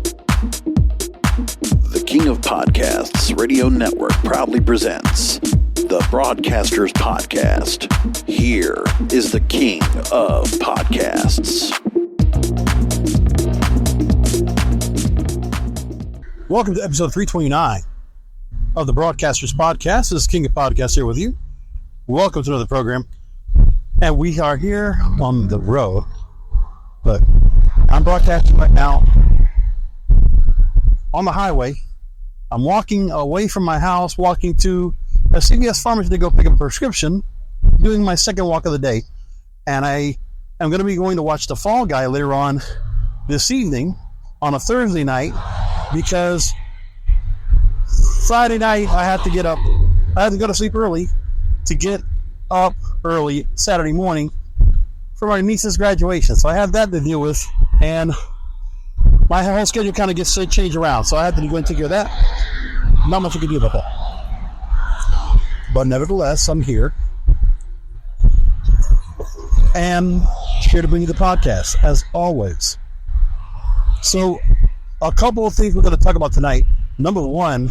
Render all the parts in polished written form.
The King of Podcasts Radio Network proudly presents the Broadcasters Podcast. Here is the King of Podcasts. Welcome to episode 329 of the Broadcasters Podcast. This is King of Podcasts here with you. Welcome to another program. And we are here on the road. Look, I'm broadcasting right now on the highway. I'm walking away from my house, walking to a CVS pharmacy to go pick up a prescription, doing my second walk of the day. And I am going to be going to watch The Fall Guy later on this evening on a Thursday night because Friday night I had to get up. I had to go to sleep early to get up early Saturday morning for my niece's graduation. So I have that to deal with, and my whole schedule kind of gets changed around. So I had to go and take care of that. Not much I can do about that. But nevertheless, I'm here. And here to bring you the podcast, as always. So, a couple of things we're going to talk about tonight. Number one,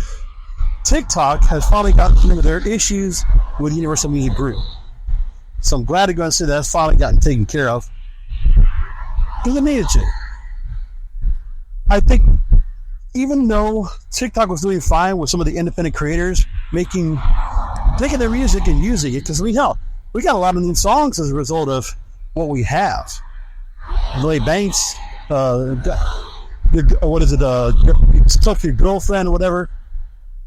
TikTok has finally gotten through their issues with Universal Music Group. So I'm glad to go and say that's finally gotten taken care of. Because it needed to. I think even though TikTok was doing fine with some of the independent creators taking their music and using it, because we got a lot of new songs as a result of what we have. Lloyd Banks, what is it? Stuff Your Girlfriend or whatever.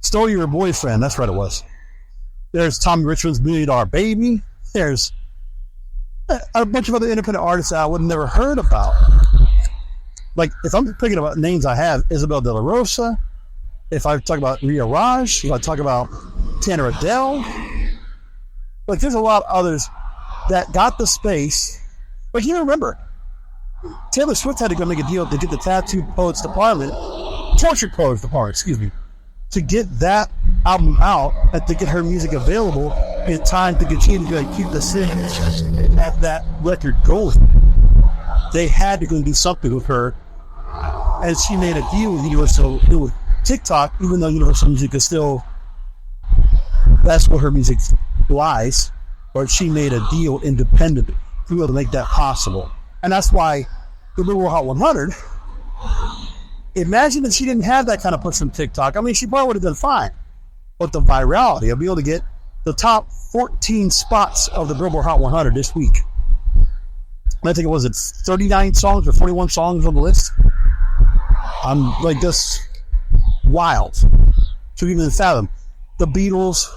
Stole Your Boyfriend. That's right, it was. There's Tommy Richmond's $1 Million Baby. There's a bunch of other independent artists that I would have never heard about. Like, if I'm thinking about names I have, Isabel De La Rosa. If I talk about Rhea Raj. If I talk about Tanner Adele. Like, there's a lot of others that got the space. But you remember, Taylor Swift had to go make a deal to get the Tortured Poets Department, to get that album out and to get her music available in time to continue to keep the singles at that record going. They had to go and do something with her, and she made a deal with Universal, with TikTok, even though Universal Music is still, that's where her music lies, but she made a deal independently to be able to make that possible. And that's why the Billboard Hot 100, imagine if she didn't have that kind of push from TikTok. I mean, she probably would have done fine. But the virality of being able to get the top 14 spots of the Billboard Hot 100 this week. I think it was 39 songs or 41 songs on the list. I'm like, just wild to even fathom. The Beatles,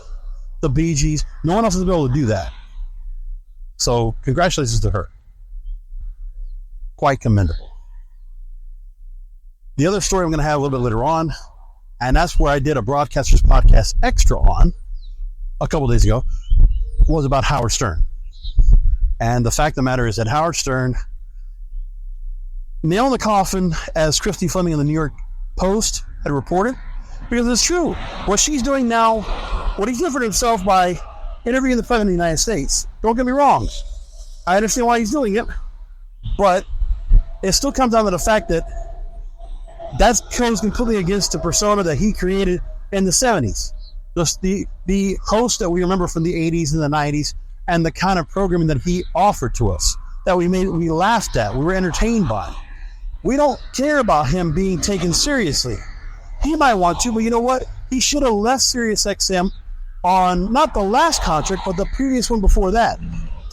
the Bee Gees, no one else has been able to do that. So congratulations to her. Quite commendable. The other story I'm going to have a little bit later on, and that's where I did a Broadcasters Podcast Extra on a couple days ago, was about Howard Stern. And the fact of the matter is that Howard Stern, nail in the coffin, as Christy Fleming in the New York Post had reported, because it's true. What she's doing now, what he's doing for himself by interviewing the President of the United States, don't get me wrong, I understand why he's doing it, but it still comes down to the fact that that goes completely against the persona that he created in the 70s. Just the host that we remember from the 80s and the 90s, and the kind of programming that he offered to us, that we laughed at, we were entertained by. We don't care about him being taken seriously. He might want to, but you know what? He should have left SiriusXM on not the last contract, but the previous one before that.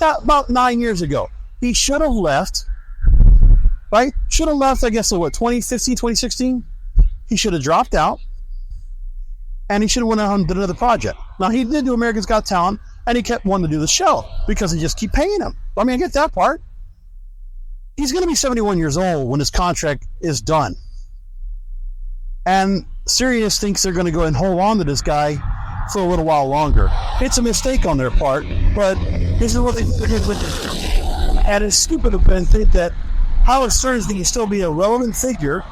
About 9 years ago. He should have left. Right? Should have left, I guess, 2015, 2016? He should have dropped out. And he should have went on and did another project. Now, he did do America's Got Talent, and he kept wanting to do the show because they just keep paying him. I mean, I get that part. He's going to be 71 years old when his contract is done. And Sirius thinks they're going to go and hold on to this guy for a little while longer. It's a mistake on their part, but this is what they did with it. And it's stupid of them to think that Howard Stern can still be a relevant figure.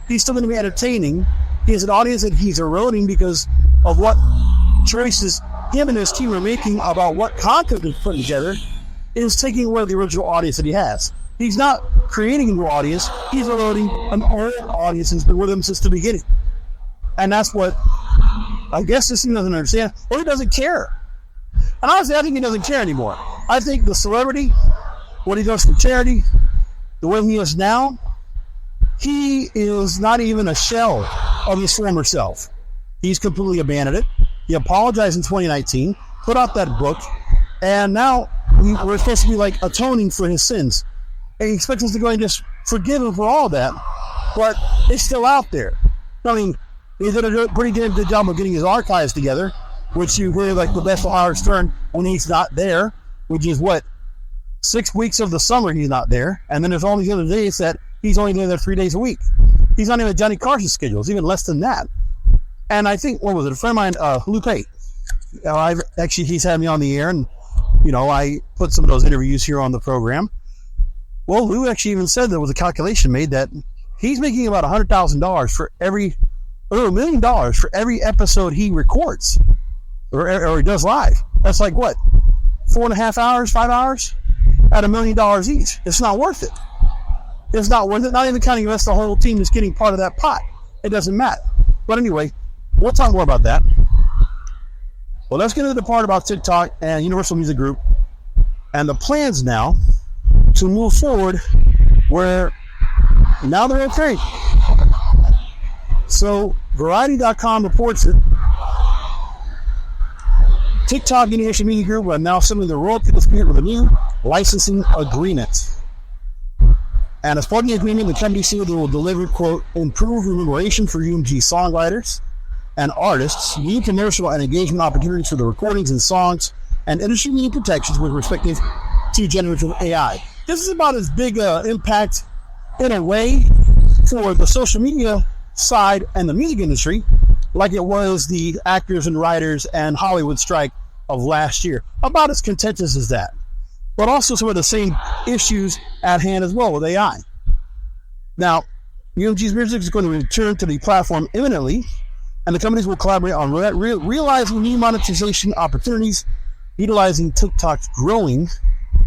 He's still going to be entertaining. He has an audience that he's eroding because of what choices him and his team are making about what content they're putting together is taking away the original audience that he has. He's not creating a new audience. He's loading an old audience that's been with him since the beginning. And that's what I guess this thing doesn't understand, or he doesn't care. And honestly, I think he doesn't care anymore. I think the celebrity, what he does for charity, the way he is now, he is not even a shell of his former self. He's completely abandoned it. He apologized in 2019, put out that book, and now we're supposed to be like atoning for his sins. And he expects us to go and just forgive him for all that, but it's still out there. I mean, he did a pretty damn good job of getting his archives together, which you hear like the best of Howard Stern when he's not there, which is 6 weeks of the summer he's not there, and then there's all these other days that he's only there 3 days a week. He's not even at Johnny Carson's schedule. It's even less than that. And I think, what was it, a friend of mine, Lupe, he's had me on the air, and I put some of those interviews here on the program. Well, Lou actually even said there was a calculation made that he's making about $100,000 for every, or $1 million for every episode he records or he does live. That's like what, 4.5 hours, 5 hours at $1 million each. It's not worth it. It's not worth it. Not even counting the whole team is getting part of that pot. It doesn't matter. But anyway, we'll talk more about that. Well, let's get into the part about TikTok and Universal Music Group and the plans now to move forward where now they're okay. So Variety.com reports it. TikTok Universal Music Group are now sending the royalty dispute with a new licensing agreement. And as part of the agreement, the company said they will deliver, quote, improved remuneration for UMG songwriters and artists, new commercial and engagement opportunities for the recordings and songs, and industry-leading protections with respect to generative AI. This is about as big an impact, in a way, for the social media side and the music industry, like it was the actors and writers and Hollywood strike of last year. About as contentious as that. But also some of the same issues at hand as well with AI. Now, UMG's music is going to return to the platform imminently, and the companies will collaborate on realizing new monetization opportunities, utilizing TikTok's growing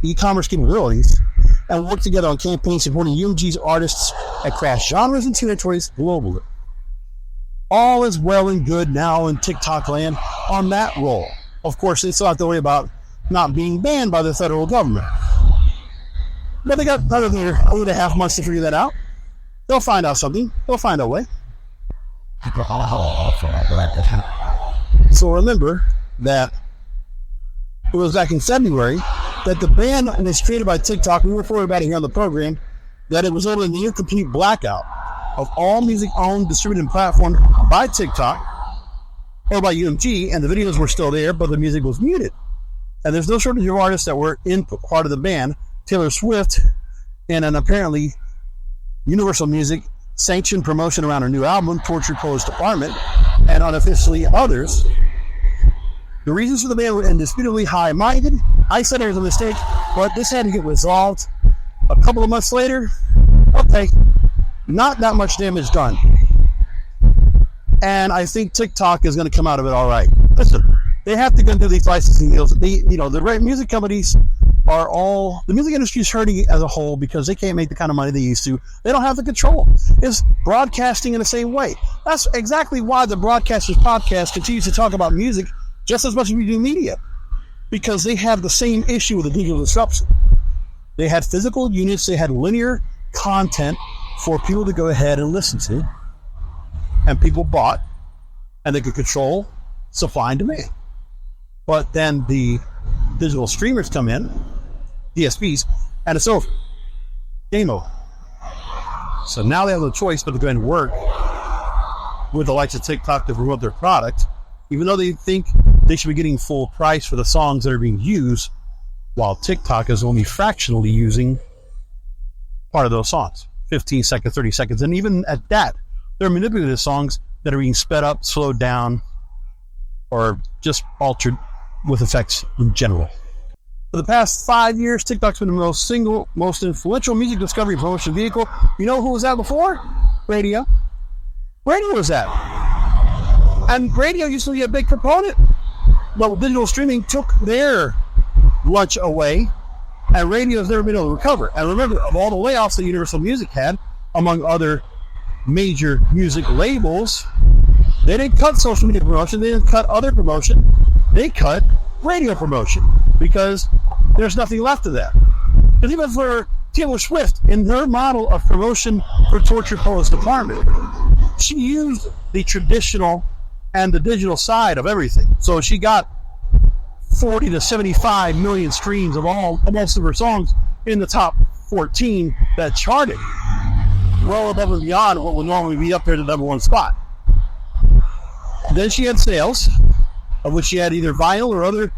e-commerce capabilities, and work together on campaigns supporting UMG's artists across genres and territories globally. All is well and good now in TikTok land on that roll. Of course, they still have to worry about not being banned by the federal government. But they got another 8.5 months to figure that out. They'll find out something. They'll find a way. So remember that it was back in February that the ban was created by TikTok. We reported about it here on the program, that it was over a near complete blackout of all music owned, distributed, and platformed by TikTok or by UMG, and the videos were still there, but the music was muted. And there's no shortage of artists that were in part of the ban. Taylor Swift, in an apparently Universal Music sanctioned promotion around her new album, Torture Closed Department, and unofficially others. The reasons for the ban were indisputably high-minded. I said it was a mistake, but this had to get resolved. A couple of months later, okay, not that much damage done. And I think TikTok is going to come out of it all right. Listen, they have to go do these licensing deals. The music companies are all, the music industry is hurting as a whole because they can't make the kind of money they used to. They don't have the control. It's broadcasting in the same way. That's exactly why the Broadcasters podcast continues to talk about music just as much as we do media, because they have the same issue with the digital disruption. They had physical units, they had linear content for people to go ahead and listen to, and people bought, and they could control supply and demand. But then the digital streamers come in, DSPs, and it's over. Game over. So now they have no choice but to go ahead and work with the likes of TikTok to promote their product, even though they think they should be getting full price for the songs that are being used, while TikTok is only fractionally using part of those songs, 15 seconds, 30 seconds, and even at that, they're manipulating the songs that are being sped up, slowed down, or just altered with effects in general. For the past 5 years, TikTok's been the most influential music discovery promotion vehicle. You know who was that before? Radio. Radio was that. And radio used to be a big proponent. But digital streaming took their lunch away And radio has never been able to recover. And remember, of all the layoffs that Universal Music had, among other major music labels, they didn't cut social media promotion, they didn't cut other promotion, they cut radio promotion because there's nothing left of that. Because even for Taylor Swift, in her model of promotion for Tortured Poets Department, she used the traditional and the digital side of everything. So she got 40 to 75 million streams of most of her songs in the top 14 that charted, well above and beyond what would normally be up there to the number one spot. Then she had sales, of which she had either vinyl or other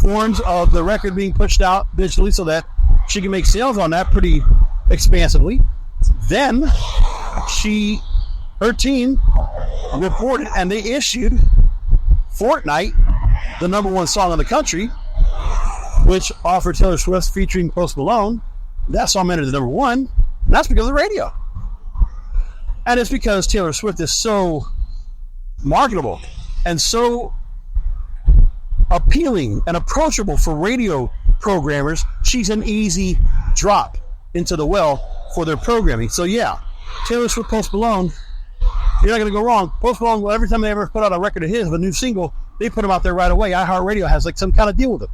forms of the record being pushed out digitally so that she can make sales on that pretty expansively. Then her team reported and they issued Fortnite, the number one song in the country, which offered Taylor Swift featuring Post Malone. That song entered the number one, and that's because of the radio. And it's because Taylor Swift is so marketable and so appealing and approachable for radio programmers. She's an easy drop into the well for their programming. So yeah, Taylor Swift, Post Malone, you're not going to go wrong. Post Malone, well, every time they ever put out a record of his, of a new single, they put them out there right away. iHeartRadio has like some kind of deal with it.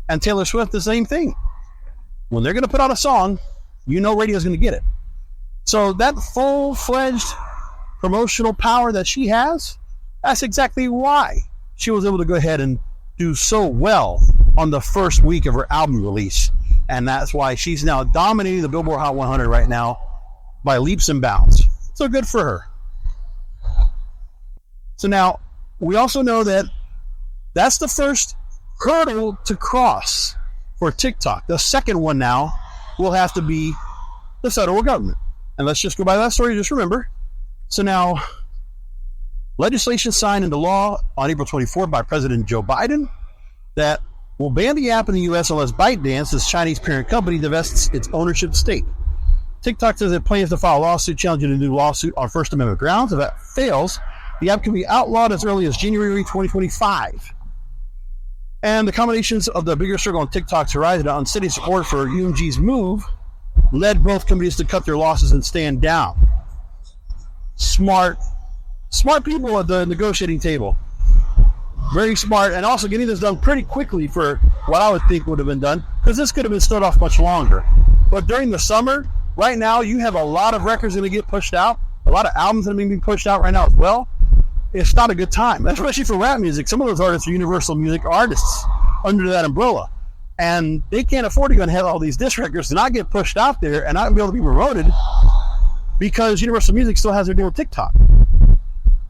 And Taylor Swift, the same thing. When they're going to put out a song, you know radio's going to get it. So that full-fledged promotional power that she has, that's exactly why she was able to go ahead and do so well on the first week of her album release. And that's why she's now dominating the Billboard Hot 100 right now by leaps and bounds. So good for her. So now, we also know that that's the first hurdle to cross for TikTok. The second one now will have to be the federal government. And let's just go by that story, just remember. So now, legislation signed into law on April 24th by President Joe Biden that will ban the app in the U.S. unless ByteDance, its Chinese parent company, divests its ownership stake. TikTok says it plans to file a lawsuit challenging a new lawsuit on First Amendment grounds. If that fails, the app can be outlawed as early as January 2025. And the combinations of the bigger struggle on TikTok's horizon on city support for UMG's move led both companies to cut their losses and stand down. Smart people at the negotiating table. Very smart, and also getting this done pretty quickly for what I would think would have been done, because this could have been stood off much longer. But during the summer, right now, you have a lot of records going to get pushed out, a lot of albums that are being pushed out right now as well. It's not a good time, especially for rap music. Some of those artists are Universal Music artists under that umbrella, and they can't afford to go and have all these disc records to not get pushed out there and not be able to be promoted because Universal Music still has their deal with TikTok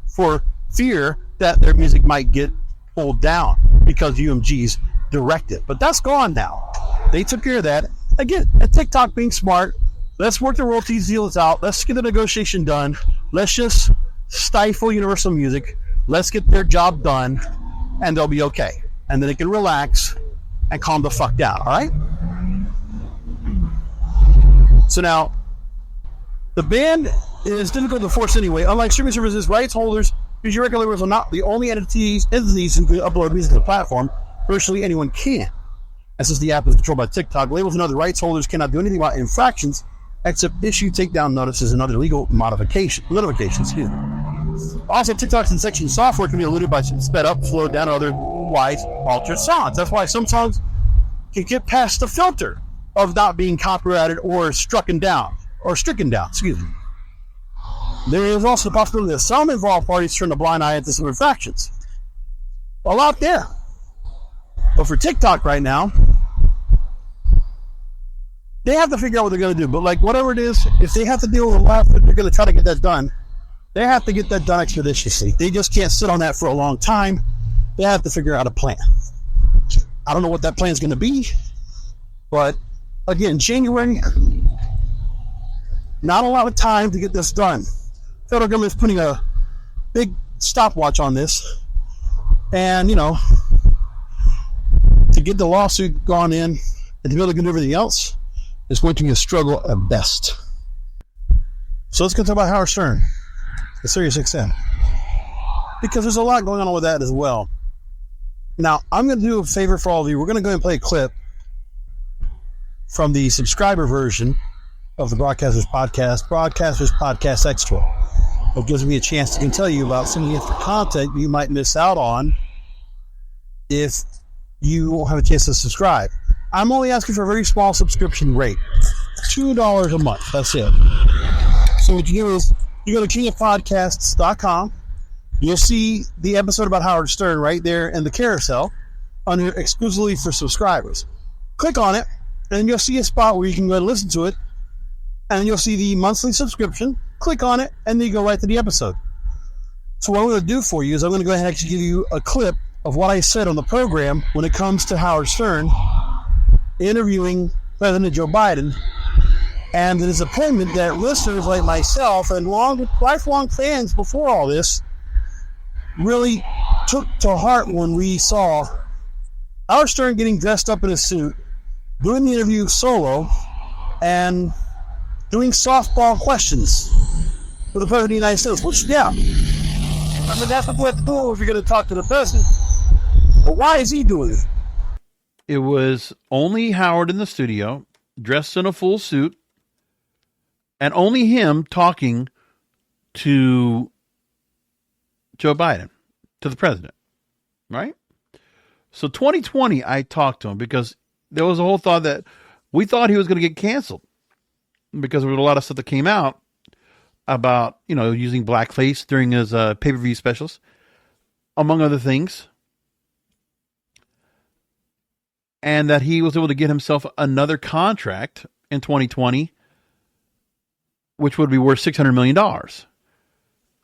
for fear that their music might get pulled down because UMG's directive. But that's gone now. They took care of that. Again, at TikTok being smart, let's work the royalties deals out. Let's get the negotiation done. Let's just stifle Universal Music. Let's get their job done, and they'll be okay. And then they can relax and calm the fuck down, all right? So now, the ban is difficult to force anyway. Unlike streaming services, rights holders, music record labels are not the only entities who can upload music to the platform. Virtually anyone can. And since the app is controlled by TikTok, labels and other rights holders cannot do anything about infractions except issue takedown notices and other legal notifications. Also, TikTok's injection software can be eluded by sped up, slowed down, or otherwise altered sounds. That's why some songs can get past the filter of not being copyrighted or stricken down. There is also the possibility that some involved parties turn a blind eye to some infractions. Well, out there. But for TikTok right now, they have to figure out what they're going to do. But like whatever it is, if they have to deal with a lot, they're going to try to get that done. They have to get that done expeditiously. They just can't sit on that for a long time. They have to figure out a plan. I don't know what that plan is going to be, but again, January, not a lot of time to get this done. Federal government is putting a big stopwatch on this, and to get the lawsuit gone in and to be able to do everything else is going to be a struggle at best. So let's go talk about Howard Stern, the SiriusXM, because there's a lot going on with that as well. Now, I'm going to do a favor for all of you. We're going to go ahead and play a clip from the subscriber version of the Broadcasters Podcast Extra. It gives me a chance to tell you about some of the extra content you might miss out on if you won't have a chance to subscribe. I'm only asking for a very small subscription rate. $2 a month. That's it. So what you do is you go to kingofpodcasts.com. You'll see the episode about Howard Stern right there in the carousel under exclusively for subscribers. Click on it, and you'll see a spot where you can go and listen to it. And you'll see the monthly subscription. Click on it, and then you go right to the episode. So what I'm going to do for you is I'm going to go ahead and actually give you a clip of what I said on the program when it comes to Howard Stern interviewing President Joe Biden, and the disappointment that listeners like myself and lifelong fans before all this really took to heart when we saw Howard Stern getting dressed up in a suit, doing the interview solo, and doing softball questions for the President of the United States. Which, yeah, I mean, that's what you have to do if you're going to talk to the President. But why is he doing it? It was only Howard in the studio, dressed in a full suit, and only him talking to Joe Biden, to the president, right? So 2020, I talked to him because there was a whole thought that we thought he was going to get canceled because there was a lot of stuff that came out about, using blackface during his pay-per-view specials, among other things. And that he was able to get himself another contract in 2020, which would be worth $600 million. Now,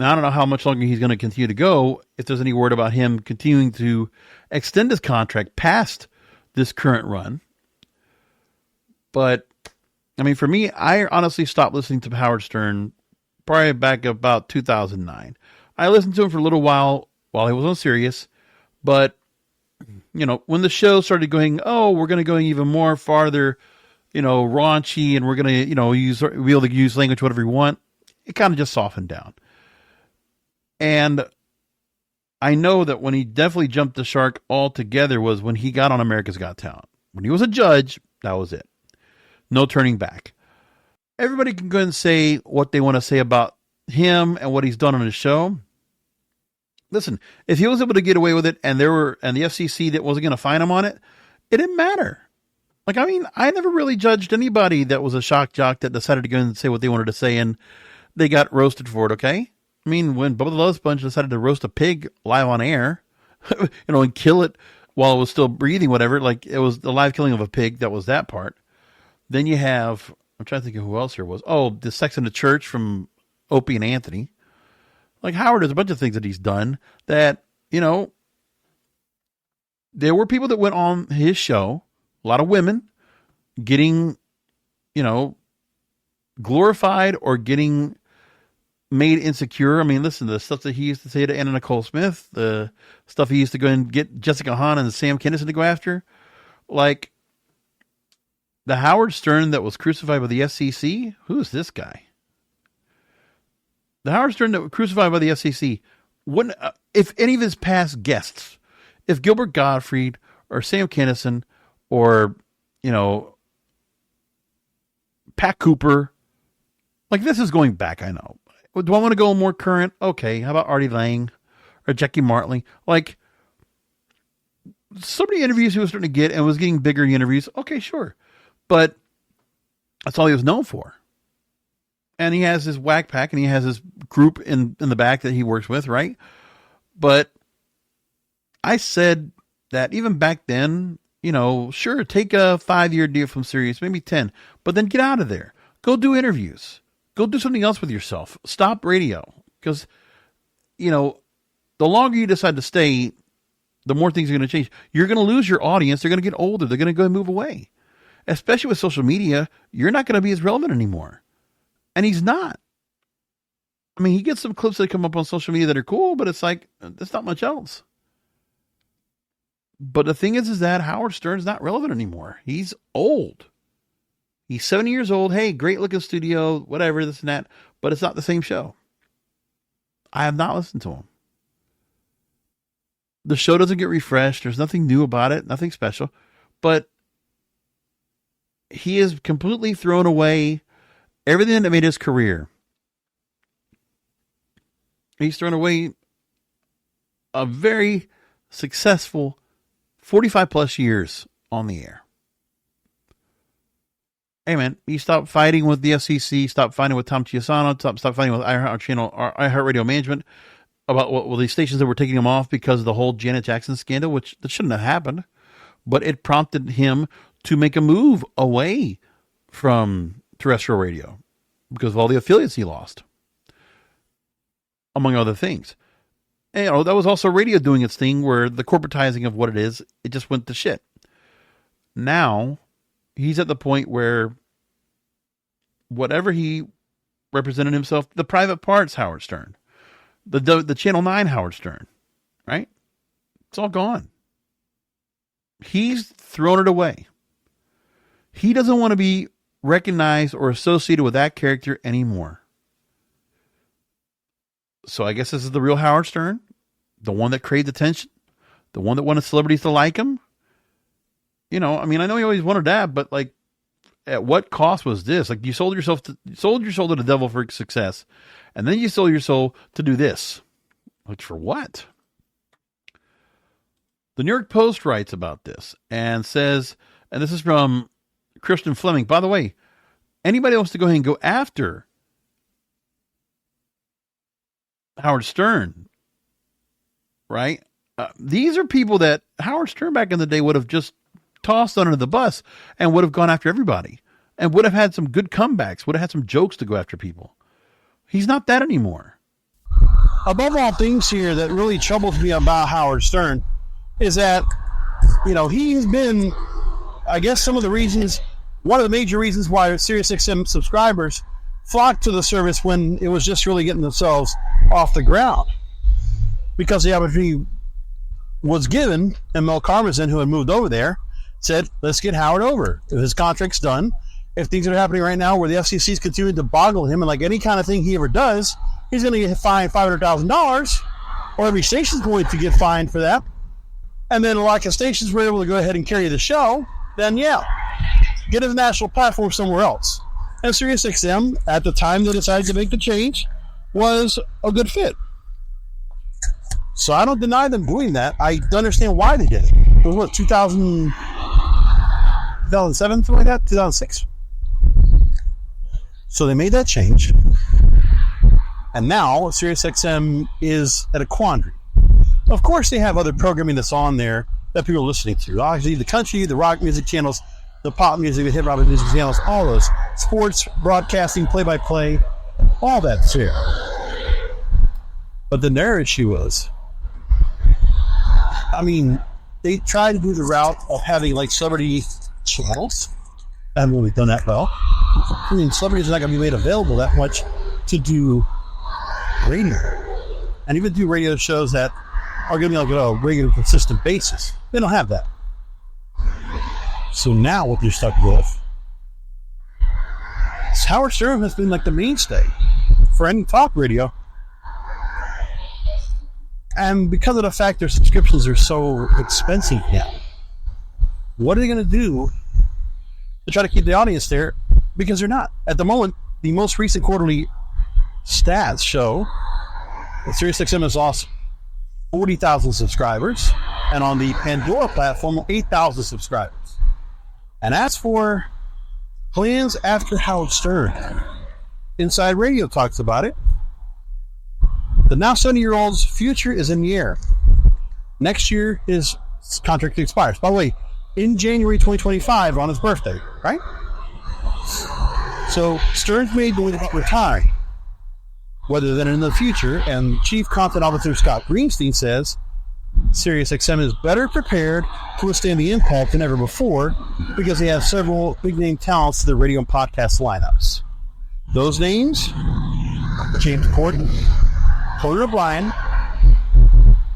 I don't know how much longer he's going to continue to go, if there's any word about him continuing to extend his contract past this current run. But, I mean, for me, I honestly stopped listening to Howard Stern probably back about 2009. I listened to him for a little while he was on Sirius, but when the show started going, we're going to go even more farther, raunchy, and we're going to, be able to use language whatever we want, it kind of just softened down. And I know that when he definitely jumped the shark altogether was when he got on America's Got Talent. When he was a judge, that was it. No turning back. Everybody can go and say what they want to say about him and what he's done on his show. Listen, if he was able to get away with it and the FCC that wasn't going to fine him on it, it didn't matter. Like, I mean, I never really judged anybody that was a shock jock that decided to go and say what they wanted to say and they got roasted for it, okay? I mean, when Bubba the Love Sponge decided to roast a pig live on air, and kill it while it was still breathing, whatever, like it was the live killing of a pig, that was that part. Then you have, I'm trying to think of who else here was. The Sex in the Church from Opie and Anthony. Like Howard, there's a bunch of things that he's done that, there were people that went on his show, a lot of women getting, glorified or getting made insecure. I mean, listen, the stuff that he used to say to Anna Nicole Smith, the stuff he used to go and get Jessica Hahn and Sam Kinison to go after, like the Howard Stern that was crucified by the FCC. Who's this guy? The Howard Stern that was crucified by the FCC, wouldn't, if any of his past guests, if Gilbert Gottfried or Sam Kinison or, Pat Cooper, like this is going back, I know. Do I want to go more current? Okay, how about Artie Lang or Jackie Martley? Like, so many interviews he was starting to get and was getting bigger in the interviews. Okay, sure. But that's all he was known for. And he has his whack pack and he has his group in the back that he works with, right? But I said that even back then, sure, take a 5-year deal from Sirius, maybe 10, but then get out of there. Go do interviews. Go do something else with yourself. Stop radio. Because, the longer you decide to stay, the more things are going to change. You're going to lose your audience. They're going to get older. They're going to go and move away. Especially with social media, you're not going to be as relevant anymore. And he's not. I mean, he gets some clips that come up on social media that are cool, but it's like, there's not much else. But the thing is that Howard Stern's not relevant anymore. He's old. He's 70 years old. Hey, great looking studio, whatever, this and that. But it's not the same show. I have not listened to him. The show doesn't get refreshed. There's nothing new about it. Nothing special. But he has completely thrown away everything that made his career. He's thrown away a very successful 45 plus years on the air. Hey man, he stopped fighting with the FCC, stopped fighting with Tom Chiasano, stopped fighting with iHeartRadio management about these stations that were taking him off because of the whole Janet Jackson scandal, which that shouldn't have happened. But it prompted him to make a move away from terrestrial radio because of all the affiliates he lost, among other things. And, that was also radio doing its thing where the corporatizing of what it is, it just went to shit. Now, he's at the point where whatever he represented himself, the private parts Howard Stern, the Channel 9 Howard Stern, right? It's all gone. He's thrown it away. He doesn't want to be recognized or associated with that character anymore. So I guess this is the real Howard Stern, the one that craved attention, the one that wanted celebrities to like him. I know he always wanted that, but like, at what cost was this? Like, you sold your soul to the devil for success, and then you sold your soul to do this. Like, for what? The New York Post writes about this and says, and this is from Christian Fleming. By the way, anybody wants to go ahead and go after Howard Stern, right? These are people that Howard Stern back in the day would have just tossed under the bus and would have gone after everybody and would have had some good comebacks, would have had some jokes to go after people. He's not that anymore. Above all things here that really troubles me about Howard Stern is that, he has been, I guess, one of the major reasons why SiriusXM subscribers flocked to the service when it was just really getting themselves off the ground. Because the opportunity was given, and Mel Karmazin, who had moved over there, said, let's get Howard over. If his contract's done, if things are happening right now where the FCC is continuing to boggle him, and like any kind of thing he ever does, he's going to get fined $500,000, or every station's going to get fined for that. And then a lot of stations were able to go ahead and carry the show, then yeah, get a national platform somewhere else. And SiriusXM, at the time they decided to make the change, was a good fit. So I don't deny them doing that. I understand why they did it. It was what, 2007, something like that? 2006. So they made that change. And now SiriusXM is at a quandary. Of course, they have other programming that's on there that people are listening to. Obviously, the country, the rock music channels, the pop music, the hip-hop music channels, all those. Sports, broadcasting, play-by-play, all that's here. But then their issue was, they tried to do the route of having like celebrity channels. I haven't really done that well. Celebrities are not going to be made available that much to do radio. And even do radio shows that are going to be like on a regular, consistent basis. They don't have that. So now what they're stuck with is Howard Stern has been like the mainstay for any talk radio. And because of the fact their subscriptions are so expensive now, what are they going to do to try to keep the audience there? Because they're not. At the moment, the most recent quarterly stats show that SiriusXM has lost 40,000 subscribers, and on the Pandora platform, 8,000 subscribers. And as for plans after Howard Stern, Inside Radio talks about it. The now 70-year-old's future is in the air. Next year, his contract expires. By the way, in January 2025, on his birthday, right? So Stern's made the way about retiring, whether than in the future, and Chief Content Officer Scott Greenstein says SiriusXM is better prepared to withstand the impact than ever before because they have several big-name talents to their radio and podcast lineups. Those names, James Corden, Conan O'Brien,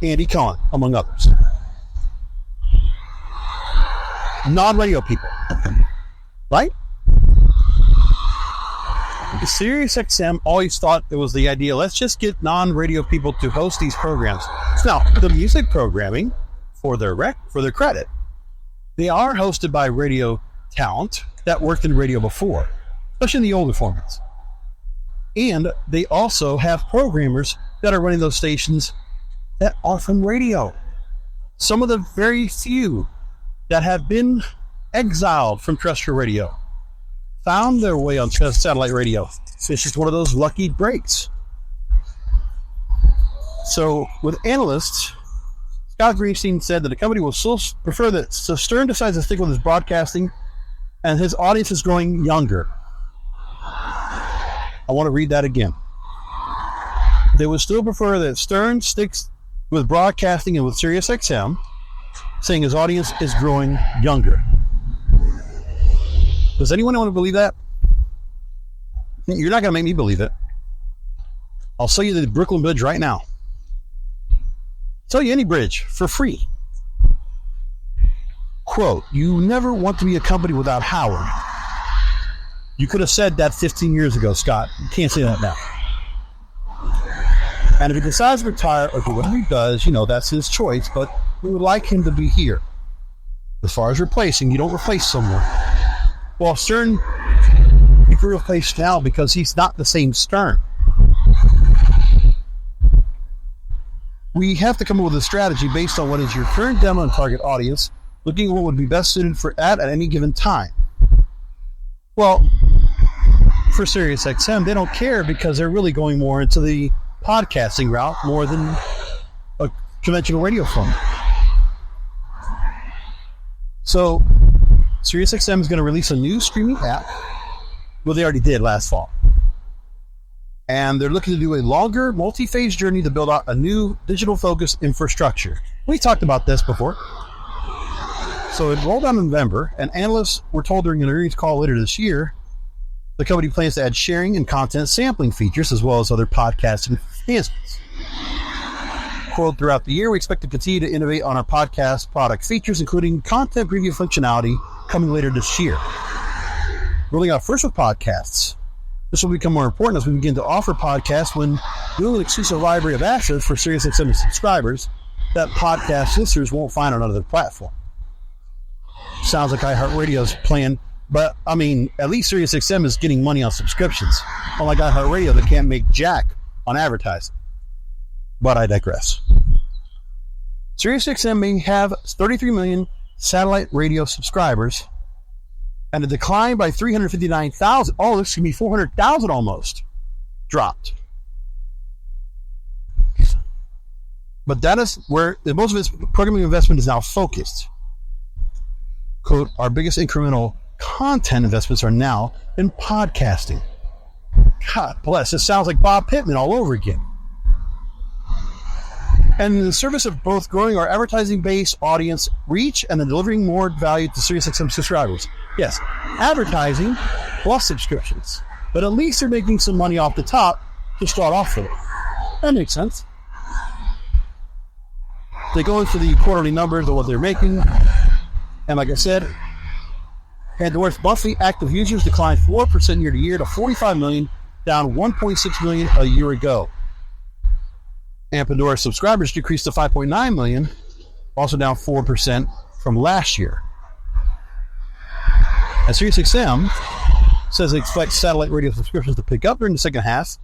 Andy Cohen, among others. Non-radio people, right? SiriusXM always thought it was the idea, let's just get non-radio people to host these programs. Now, the music programming, for their credit, they are hosted by radio talent, that worked in radio before, especially in the older formats. And they also have programmers that are running those stations that are from radio. Some of the very few that have been exiled from terrestrial radio found their way on satellite radio. It's just one of those lucky breaks. So with analysts, Scott Greenstein said that the company will still prefer that Stern decides to stick with his broadcasting and his audience is growing younger. I want to read that again. They would still prefer that Stern sticks with broadcasting and with SiriusXM, saying his audience is growing younger. Does anyone want to believe that? You're not going to make me believe it. I'll sell you the Brooklyn Bridge right now. Sell you any bridge for free. Quote, "You never want to be a company without Howard." You could have said that 15 years ago, Scott. You can't say that now. And if he decides to retire or do whatever he does, that's his choice, but we would like him to be here. As far as replacing, you don't replace someone. Well, Stern, he can replace now because he's not the same Stern. We have to come up with a strategy based on what is your current demo and target audience, looking at what would be best suited for at any given time. Well, for SiriusXM, they don't care because they're really going more into the podcasting route more than a conventional radio format. So, SiriusXM is going to release a new streaming app. Well, they already did last fall. And they're looking to do a longer, multi-phase journey to build out a new digital-focused infrastructure. We talked about this before. So it rolled out in November, and analysts were told during an earnings call later this year, the company plans to add sharing and content sampling features as well as other podcasting enhancements. Quote, "Throughout the year, we expect to continue to innovate on our podcast product features, including content preview functionality coming later this year. Rolling out first with podcasts. This will become more important as we begin to offer podcasts when doing an exclusive library of assets for SiriusXM subscribers that podcast listeners won't find on another platform." Sounds like iHeartRadio's plan, but at least SiriusXM is getting money on subscriptions. Unlike iHeartRadio, that can't make jack on advertising. But I digress. SiriusXM may have 33 million satellite radio subscribers and a decline by 359,000. Oh, this could be 400,000 almost dropped. But that is where most of its programming investment is now focused. Quote, "Our biggest incremental content investments are now in podcasting." God bless, it sounds like Bob Pittman all over again. "And in the service of both growing our advertising base, audience reach, and then delivering more value to SiriusXM subscribers." Yes, advertising plus subscriptions. But at least they're making some money off the top to start off with it. That makes sense. They go into the quarterly numbers of what they're making. And like I said, Pandora's monthly active users declined 4% year to year to 45 million, down 1.6 million a year ago. And Pandora's subscribers decreased to 5.9 million, also down 4% from last year. And SiriusXM says it expects satellite radio subscriptions to pick up during the second half.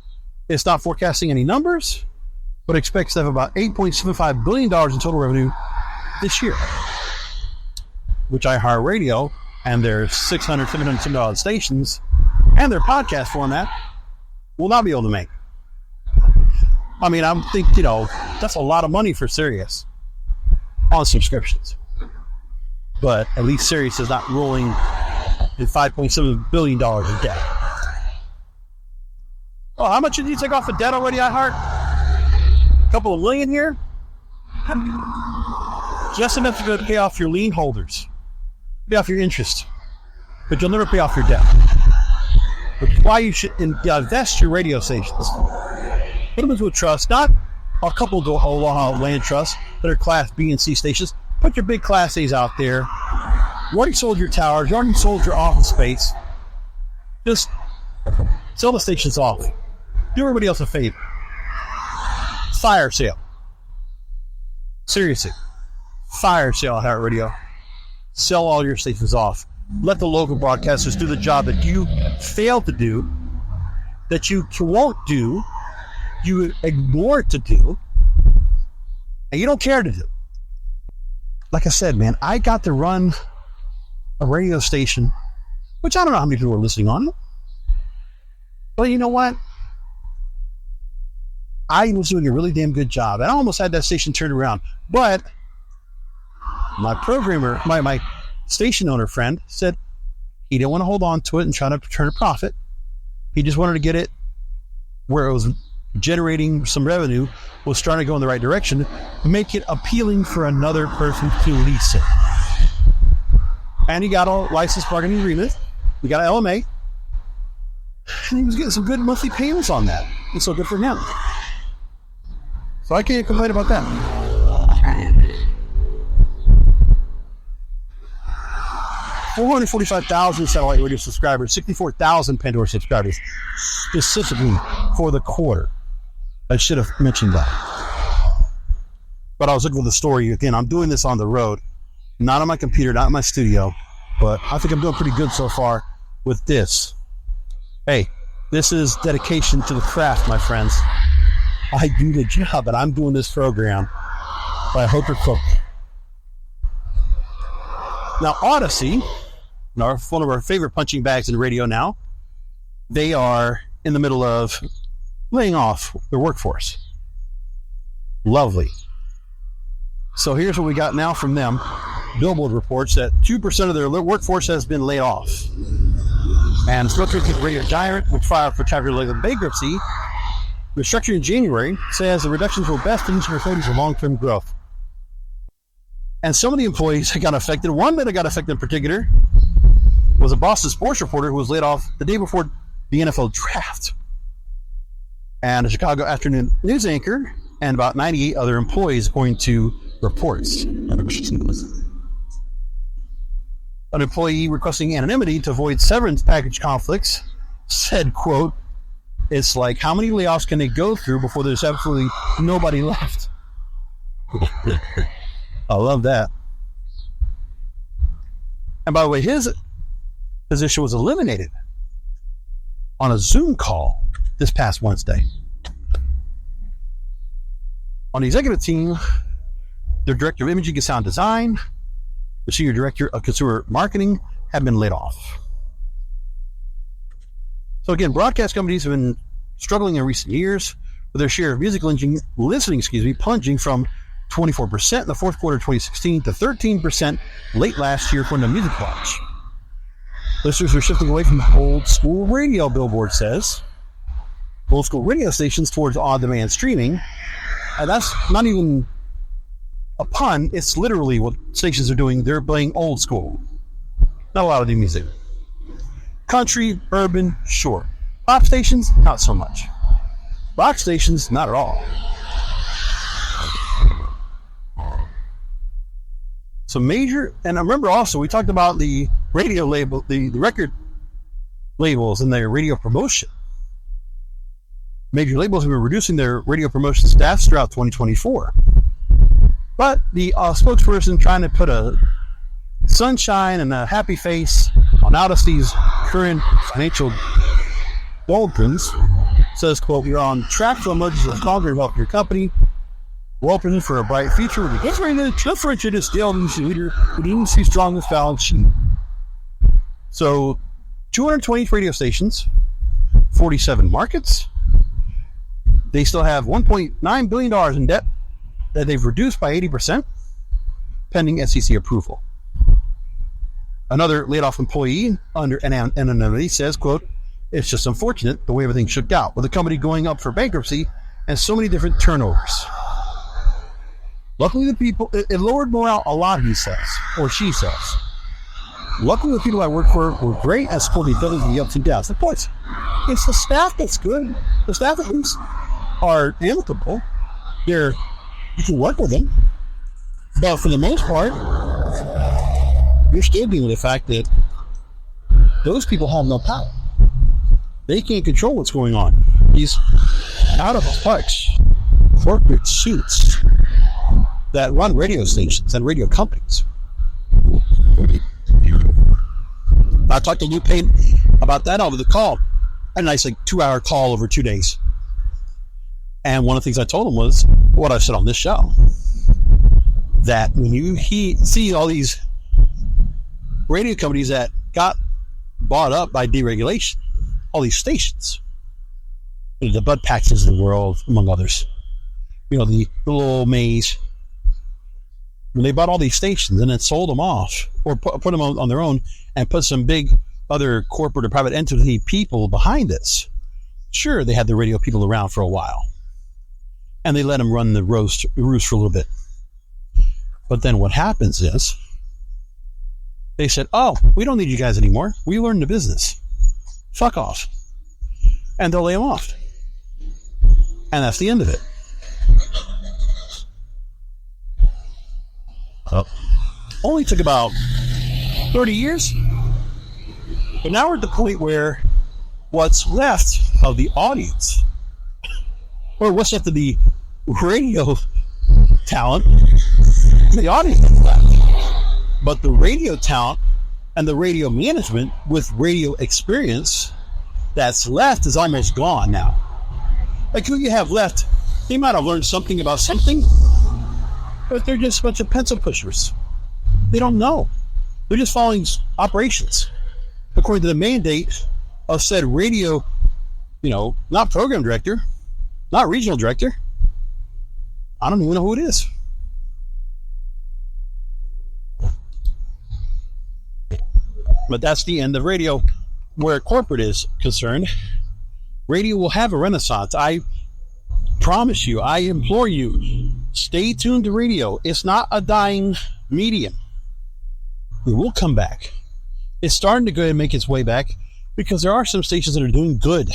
It's not forecasting any numbers, but expects to have about $8.75 billion in total revenue this year, which iHeartRadio and their 600, $700 stations and their podcast format will not be able to make. I think, that's a lot of money for Sirius on subscriptions. But at least Sirius is not rolling in $5.7 billion in debt. Oh, how much did you take off of debt already, iHeart? A couple of million here? Just enough to pay off your lien holders. Pay off your interest. But you'll never pay off your debt. Which is why you should invest your radio stations. Put them into a trust, not a couple of Omaha land trusts that are Class B and C stations. Put your big Class A's out there. You already sold your towers. You already sold your office space. Just sell the stations off. Do everybody else a favor. Fire sale. Seriously. Fire sale, iHeartRadio. Sell all your stations off. let the local broadcasters do the job that you failed to do, that you won't do, you ignore to do, and you don't care to do. Like I said, man, I got to run a radio station, which I don't know how many people are listening on, but you know what? I was doing a really damn good job. And I almost had that station turned around. But my programmer, my station owner friend said he didn't want to hold on to it and try to turn a profit. He just wanted to get it where it was generating some revenue, was starting to go in the right direction, make it appealing for another person to lease it. And he got a license bargaining agreement. We got an LMA. And he was getting some good monthly payments on that. And so good for him. So I can't complain about that. 445,000 satellite radio subscribers, 64,000 Pandora subscribers, specifically for the quarter. I should have mentioned that. But I was looking for the story. Again, I'm doing this on the road, not on my computer, not in my studio, but I think I'm doing pretty good so far with this. Hey, this is dedication to the craft, my friends. I do the job, and I'm doing this program by hook or crook. Now, Odyssey, one of our favorite punching bags in radio now, they are in the middle of laying off their workforce. Lovely. So here's what we got now from them. Billboard reports that 2% of their workforce has been laid off. And spokesperson Radio Giant, which filed for Chapter 11 bankruptcy, restructured in January, says the reductions will best position our companies for long-term growth. And some of the employees that got affected, one that got affected in particular, was a Boston sports reporter who was laid off the day before the NFL draft. And a Chicago afternoon news anchor, and about 98 other employees, according to reports. An employee requesting anonymity to avoid severance package conflicts said, quote, "It's like, how many layoffs can they go through before there's absolutely nobody left?" I love that. And by the way, his position was eliminated on a Zoom call this past Wednesday. On the executive team, their director of imaging and sound design, the senior director of consumer marketing have been laid off. So again, broadcast companies have been struggling in recent years with their share of musical listening, plunging from 24% in the fourth quarter of 2016 to 13% late last year according to Music Watch. Listeners are shifting away from old school radio, Billboard says. Old school radio stations towards on-demand streaming. And that's not even a pun, it's literally what stations are doing. They're playing old school. Not a lot of new music. Country, urban, sure. Pop stations, not so much. Rock stations, not at all. So major, and I remember also we talked about the radio label, the record labels and their radio promotion. Major labels have been reducing their radio promotion staffs throughout 2024. But the spokesperson trying to put a sunshine and a happy face on Odyssey's current financial doldrums says, quote, "We are on track to emerge as a stronger and wealthier company, well positioned for a bright future with a differentiated scale leader with the industry's strongest balance sheet." So 220 radio stations, 47 markets. They still have $1.9 billion in debt that they've reduced by 80%, pending SEC approval. Another laid-off employee under anonymity says, quote, "It's just unfortunate the way everything shook out, with the company going up for bankruptcy and so many different turnovers. Luckily, the people, it lowered morale a lot," he says, or she says. "Luckily, the people I work for were great at supporting each other in the ups and downs." Of course, it's the staff that's good. The staff at least are amicable. You can work with them. But for the most part, you're still dealing with the fact that those people have no power. They can't control what's going on. These out-of-touch corporate suits that run radio stations and radio companies. I talked to Lou Payne about that over the call. A nice 2-hour call over 2 days. And one of the things I told him was what I said on this show. That when you see all these radio companies that got bought up by deregulation, all these stations, the Bud Paxtons of the world, among others, the little Mays, when they bought all these stations and then sold them off or put them on their own and put some big other corporate or private entity people behind this. Sure, they had the radio people around for a while and they let them run the roost for a little bit. But then what happens is they said, oh, we don't need you guys anymore. We learned the business. Fuck off. And they'll lay them off. And that's the end of it. Only took about 30 years. But now we're at the point where what's left of the audience, or what's left of the radio talent, the audience is left. But the radio talent and the radio management with radio experience that's left is almost gone now. Who you have left, they might have learned something about something, but they're just a bunch of pencil pushers. They don't know. They're just following operations according to the mandate of said radio, not program director, not regional director. I don't even know who it is. But that's the end of radio where corporate is concerned. Radio will have a renaissance. I promise you, I implore you, stay tuned to radio. It's not a dying medium. It will come back. It's starting to go and make its way back because there are some stations that are doing good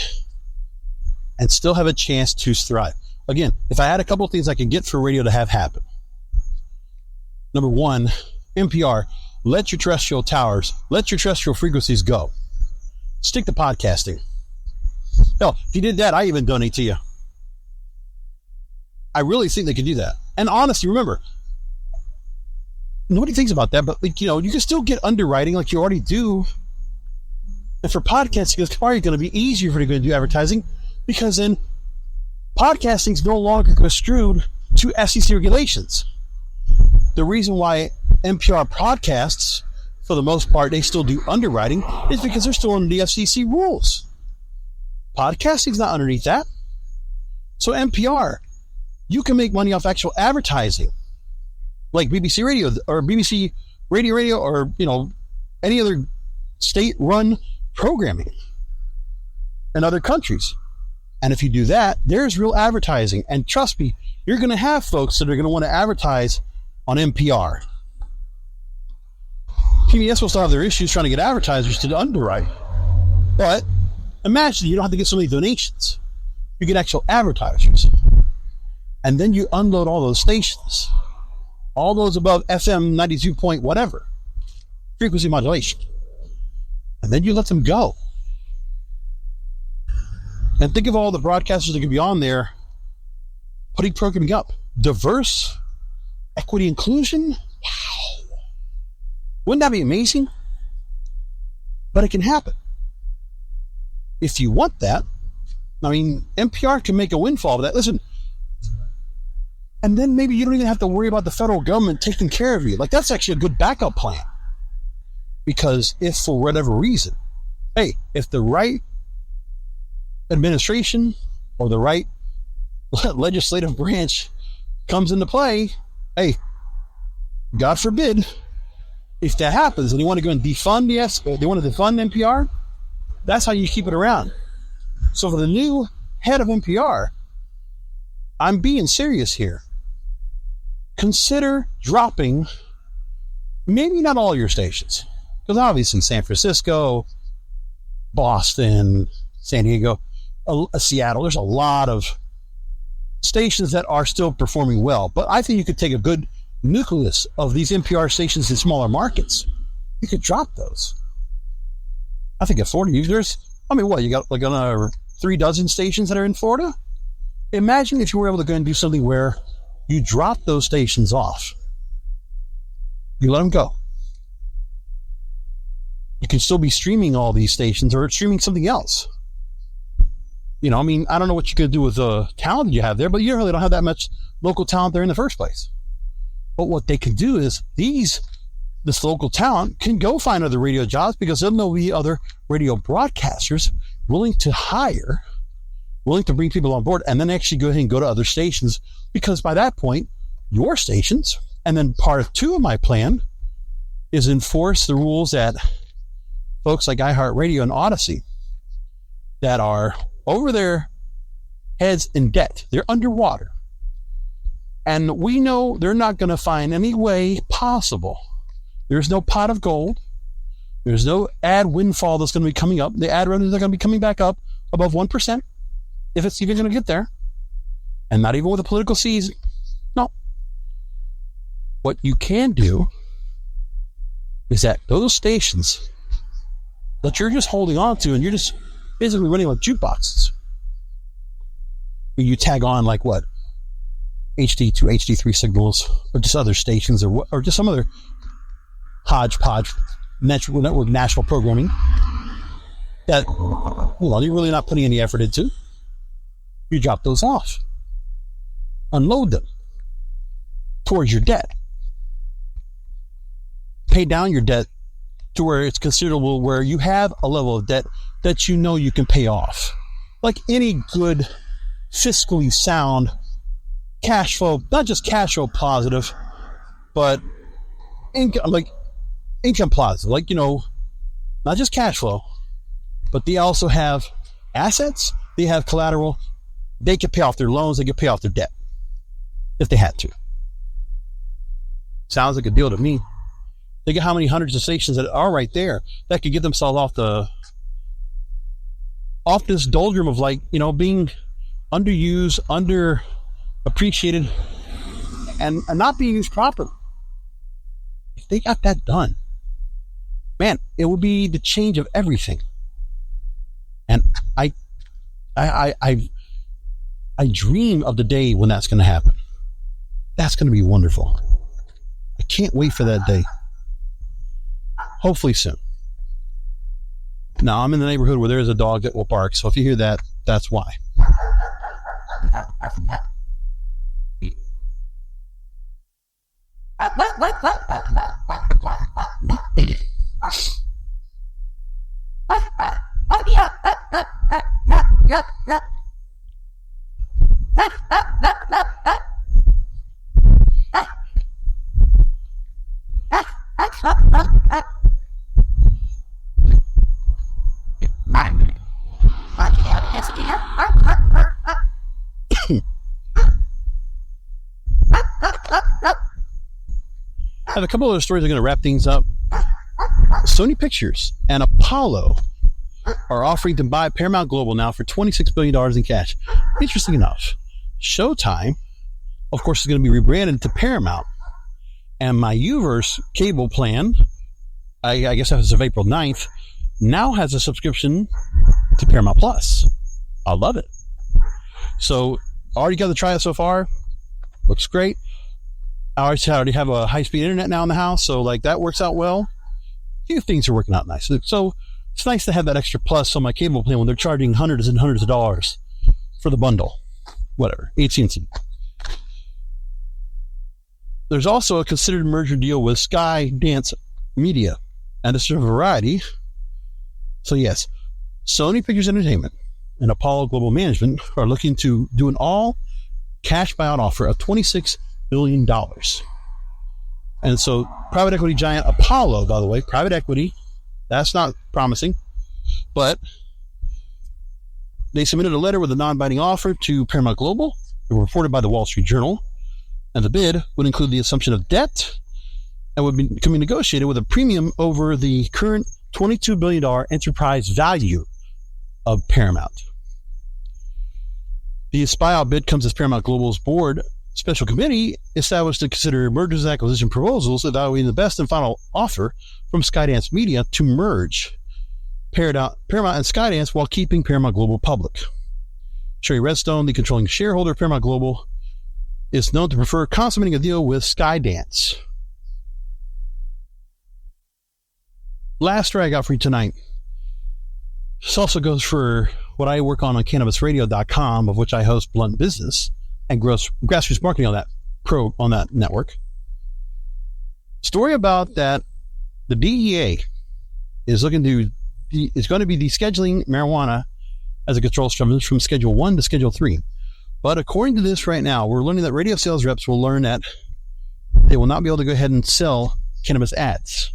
and still have a chance to thrive. Again, if I had a couple of things I can get for radio to have happen. Number one, NPR, let your terrestrial towers, let your terrestrial frequencies go. Stick to podcasting. Hell, if you did that, I even donate to you. I really think they could do that. And honestly, remember, nobody thinks about that, but you can still get underwriting like you already do. And for podcasting, it's probably going to be easier for you to do advertising because then podcasting is no longer construed to FCC regulations. The reason why NPR podcasts, for the most part, they still do underwriting is because they're still under the FCC rules. Podcasting's not underneath that. So NPR, you can make money off actual advertising, like BBC Radio or BBC Radio or any other state-run programming in other countries. And if you do that, there's real advertising. And trust me, you're going to have folks that are going to want to advertise on NPR. PBS will still have their issues trying to get advertisers to underwrite. But imagine you don't have to get so many donations. You get actual advertisers. And then you unload all those stations. All those above FM 92 point whatever. Frequency modulation. And then you let them go. And think of all the broadcasters that could be on there putting programming up. Diverse, equity, inclusion. Wow. Wouldn't that be amazing? But it can happen. If you want that, NPR can make a windfall of that. Listen, and then maybe you don't even have to worry about the federal government taking care of you. That's actually a good backup plan. Because if for whatever reason, if the right administration or the right legislative branch comes into play, God forbid, if that happens and they want to go and defund they want to defund NPR, that's how you keep it around. So for the new head of NPR, I'm being serious here. Consider dropping maybe not all your stations, because obviously San Francisco, Boston, San Diego, Seattle, there's a lot of stations that are still performing well. But I think you could take a good nucleus of these NPR stations in smaller markets. You could drop those. I think at Florida, you got another 3 dozen stations that are in Florida? Imagine if you were able to go and do something where you drop those stations off. You let them go. you can still be streaming all these stations or streaming something else. I don't know what you could do with the talent that you have there, but you really don't have that much local talent there in the first place. But what they can do is this local talent can go find other radio jobs, because then there'll be other radio broadcasters willing to bring people on board, and then actually go ahead and go to other stations, because by that point, your stations, and then part 2 of my plan is enforce the rules that folks like iHeartRadio and Odyssey that are over their heads in debt. They're underwater. And we know they're not going to find any way possible. There's no pot of gold. There's no ad windfall that's going to be coming up. The ad revenues are going to be coming back up above 1%, if it's even going to get there. And not even with a political season. No. What you can do is that those stations that you're just holding on to, and you're just basically running like jukeboxes, you tag on like what? HD2, HD3 signals, or just other stations, or just some other hodgepodge network national programming that you're really not putting any effort into. You drop those off, unload them towards your debt, pay down your debt to where it's considerable, where you have a level of debt that you can pay off. Like any good fiscally sound cash flow, not just cash flow positive, but income positive, not just cash flow, but they also have assets, they have collateral, they could pay off their loans, they could pay off their debt if they had to. Sounds like a deal to me. Think of how many hundreds of stations that are right there that could get themselves off this doldrum of being underused, underappreciated, and not being used properly. If they got that done, man, it would be the change of everything. And I dream of the day when that's going to happen. That's going to be wonderful. I can't wait for that day. Hopefully soon. Now, I'm in the neighborhood where there's a dog that will bark, so if you hear that, that's why. I have a couple other stories that are going to wrap things up. Sony Pictures and Apollo are offering to buy Paramount Global now for $26 billion in cash. Interesting enough, Showtime, of course, is going to be rebranded to Paramount. And my Uverse cable plan, I guess as of April 9th, now has a subscription to Paramount Plus. I love it. So, already got to try it so far. Looks great. I already have a high-speed internet now in the house, so that works out well. A few things are working out nice. So it's nice to have that extra plus on my cable plan when they're charging hundreds and hundreds of dollars for the bundle. Whatever. AT&T. There's also a considered merger deal with Skydance Media, and it's a variety. So yes, Sony Pictures Entertainment and Apollo Global Management are looking to do an all-cash buyout offer of $26 billion. And so private equity giant Apollo, by the way, private equity, that's not promising, but they submitted a letter with a non-binding offer to Paramount Global, reported by the Wall Street Journal, and the bid would include the assumption of debt and would be negotiated with a premium over the current $22 billion enterprise value of Paramount. The buyout bid comes as Paramount Global's board special committee established to consider mergers and acquisition proposals, evaluating the best and final offer from Skydance Media to merge Paramount and Skydance while keeping Paramount Global public. Sherry Redstone, the controlling shareholder of Paramount Global, is known to prefer consummating a deal with Skydance. last story I got for you tonight. This also goes for what I work on cannabisradio.com, of which I host Blunt Business and grassroots marketing on that network. Story about that the DEA is going to be descheduling marijuana as a controlled substance from Schedule 1 to Schedule 3. But according to this right now, we're learning that radio sales reps will learn that they will not be able to go ahead and sell cannabis ads.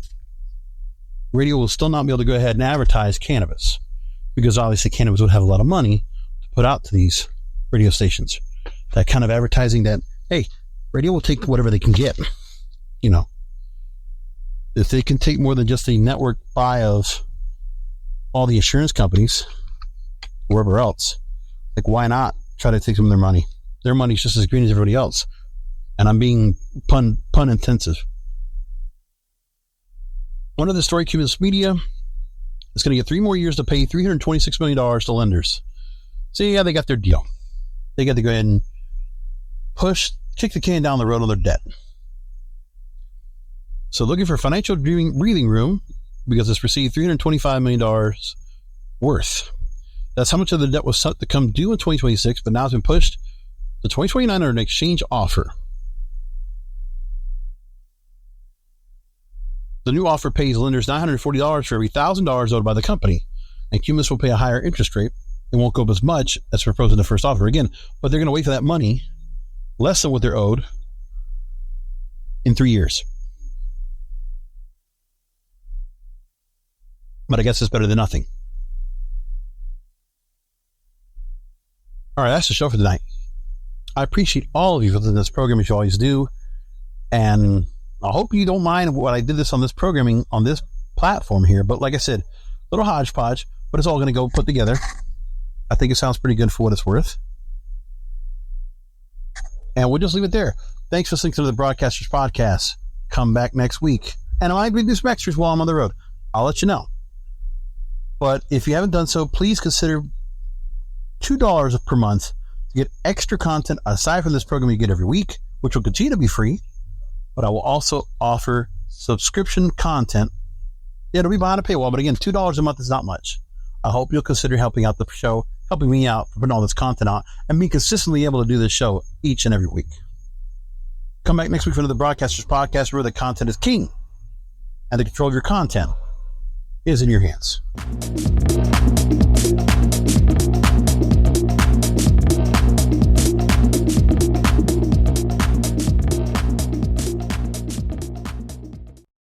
Radio will still not be able to go ahead and advertise cannabis, because obviously cannabis would have a lot of money to put out to these radio stations. That kind of advertising that, hey, radio will take whatever they can get. You know, if they can take more than just a network buy of all the insurance companies, wherever else, like, why not try to take some of their money? Their money's just as green as everybody else. And I'm being pun intensive. One of the story, Cumulus Media is going to get 3 more years to pay $326 million to lenders. So yeah, they got their deal. They got to go ahead and kick the can down the road on their debt. So looking for financial breathing room, because it's received $325 million worth. That's how much of the debt was set to come due in 2026, but now it's been pushed to 2029 under an exchange offer. The new offer pays lenders $940 for every $1,000 owed by the company, and Cumulus will pay a higher interest rate. It won't go up as much as proposed in the first offer again, but they're going to wait for that money, less than what they're owed, in 3 years. But I guess it's better than nothing. All right, that's the show for tonight. I appreciate all of you for listening to this program, as you always do. And I hope you don't mind what I did this on this programming on this platform here. But like I said, little hodgepodge, but it's all going to go put together. I think it sounds pretty good for what it's worth. And we'll just leave it there. Thanks for listening to the Broadcasters Podcast. Come back next week. And I might do some extras while I'm on the road. I'll let you know. But if you haven't done so, please consider $2 per month to get extra content aside from this program you get every week, which will continue to be free. But I will also offer subscription content. Yeah, it'll be behind a paywall, but again, $2 a month is not much. I hope you'll consider helping out the show, helping me out for putting all this content out, and be consistently able to do this show each and every week. Come back next week for another Broadcasters Podcast, where the content is king, and the control of your content is in your hands.